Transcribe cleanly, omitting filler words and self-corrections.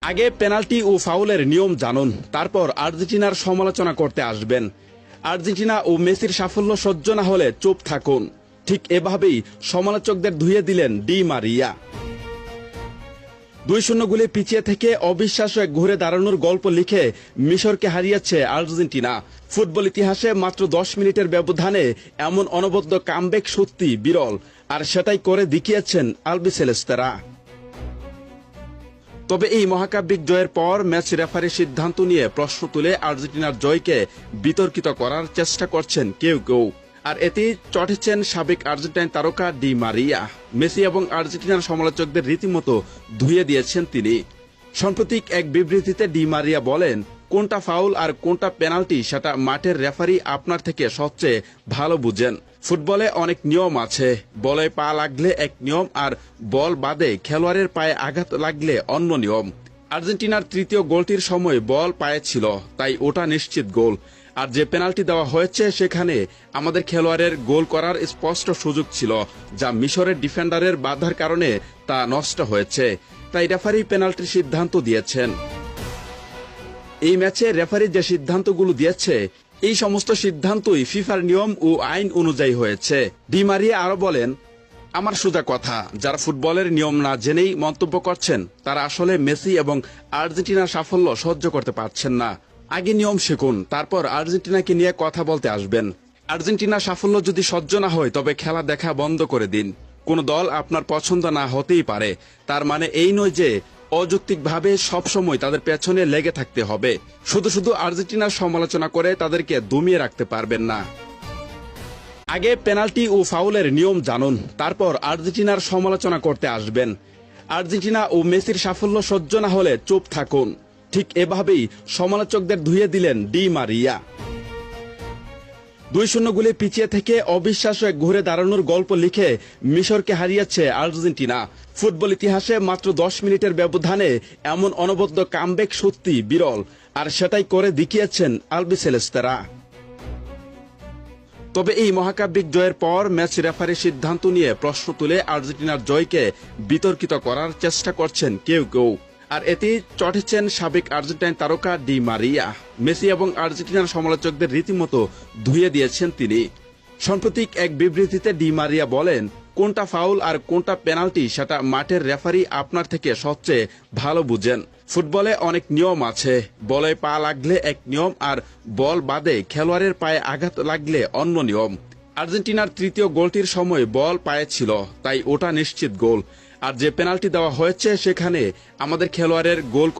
আগে পেনাল্টি ও ফাউলের নিয়ম জানুন, তারপর আর্জেন্টিনার সমালোচনা করতে আসবেন। আর্জেন্টিনা ও মেসির সাফল্য সহ্য না হলে চুপ থাকুন। ঠিক এভাবেই সমালোচকদের ধুয়ে দিলেন ডি মারিয়া। 2-0 গোলে পিছিয়ে থেকে অবিশ্বাস্য এক ঘুরে দাঁড়ানোর গল্প লিখে মিশরকে হারিয়েছে আর্জেন্টিনা। ফুটবল ইতিহাসে মাত্র 10 মিনিটের ব্যবধানে এমন অনবদ্য কামব্যাক সত্যি বিরল, আর সেটাই করে দেখিয়েছেন আলবিসেলেস্তেরা। তবে এই মহাকাব্যিক জয়ের পর ম্যাচ রেফারির সিদ্ধান্ত নিয়ে প্রশ্ন তুলে আর্জেন্টিনার জয়কে বিতর্কিত করার চেষ্টা করছেন কেউ কেউ। আর এতেই চটেছেন সাবেক আর্জেন্টাইন তারকা ডি মারিয়া। মেসি এবং আর্জেন্টিনার সমালোচকদের রীতিমতো ধুয়ে দিয়েছেন তিনি। সাম্প্রতিক এক বিবৃতিতে ডি মারিয়া বলেন, কোনটা ফাউল আর কোনটা পেনাল্টি সেটা মাঠের রেফারি আপনার থেকে সবচেয়ে ভালো বুঝেন। ফুটবলে অনেক নিয়ম আছে, বলে পা লাগলে এক নিয়ম, আর বল বাদে খেলোয়াড়ের পায়ে আঘাত লাগলে অন্য নিয়ম। আর্জেন্টিনার তৃতীয় গোলটির সময় বল পায়ে ছিল, তাই ওটা নিশ্চিত গোল। আর যে পেনাল্টি দেওয়া হয়েছে সেখানে আমাদের খেলোয়াড়ের গোল করার স্পষ্ট সুযোগ ছিল, যা মিশরের ডিফেন্ডারের বাধার কারণে তা নষ্ট হয়েছে। তাই রেফারি পেনাল্টির সিদ্ধান্ত দিয়েছেন। এই ম্যাচে রেফারি যে সিদ্ধান্তগুলো দিয়েছে, এই সমস্ত সিদ্ধান্তই ফিফার নিয়ম ও আইন অনুযায়ী হয়েছে। ডি মারিয়া আরো বলেন, আমার সোজা কথা, যারা ফুটবলের নিয়ম না জেনেই মন্তব্য করছেন তারা আসলে মেসি এবং আর্জেন্টিনার সাফল্য সহ্য করতে পারছেন না। আগে নিয়ম শিখুন, তারপর আর্জেন্টিনাকে নিয়ে কথা বলতে আসবেন। আর্জেন্টিনার সাফল্য যদি সহ্য না হয় তবে খেলা দেখা বন্ধ করে দিন। কোন দল আপনার পছন্দ না হতেই পারে, তার মানে এই নয় যে অযৌক্তিকভাবে সবসময় তাদের পেছনে লেগে থাকতে হবে। শুধু শুধু আর্জেন্টিনার সমালোচনা করে তাদেরকে দমিয়ে রাখতে পারবেন না। আগে পেনাল্টি ও ফাউলের নিয়ম জানুন, তারপর আর্জেন্টিনার সমালোচনা করতে আসবেন। আর্জেন্টিনা ও মেসির সাফল্য সহ্য না হলে চুপ থাকুন। ঠিক এভাবেই সমালোচকদের ধুয়ে দিলেন ডি মারিয়া। 2-0 গোলে পিছিয়ে থেকে অবিশ্বাস্য এক ঘুরে দাঁড়ানোর গল্প লিখে মিশরকে হারিয়েছে আর্জেন্টিনা। ফুটবল ইতিহাসে মাত্র 10 মিনিটের ব্যবধানে এমন অনবদ্য কামব্যাক সত্যি বিরল, আর সেটাই করে দেখিয়েছেন আলবিসেলেস্তেরা। তবে এই মহাকাব্যিক জয়ের পর ম্যাচ রেফারির সিদ্ধান্ত নিয়ে প্রশ্ন তুলে আর্জেন্টিনার জয়কে বিতর্কিত করার চেষ্টা করছেন কেউ কেউ। আর এতেই চটেছেন সাবেক আর্জেন্টাইন তারকা ডি মারিয়া। মেসি এবং আর্জেন্টিনার সমালোচকদের রীতিমতো ধুয়ে দিয়েছেন তিনি। সাম্প্রতিক এক বিবৃতিতে ডি মারিয়া বলেন, কোনটা ফাউল আর কোনটা পেনাল্টি সেটা মাঠের রেফারি আপনার থেকে সবচেয়ে ভালো বুঝেন। ফুটবলে অনেক নিয়ম আছে, বলে পা লাগলে এক নিয়ম, আর বল বাদে খেলোয়াড়ের পায়ে আঘাত লাগলে অন্য নিয়ম। আর্জেন্টিনার তৃতীয় গোলটির সময় বল পায়ে ছিল, তাই ওটা নিশ্চিত গোল। আর যে পেনাল্টি দেওয়া হয়েছে সেখানে আমাদের খেলোয়াড়ের গোল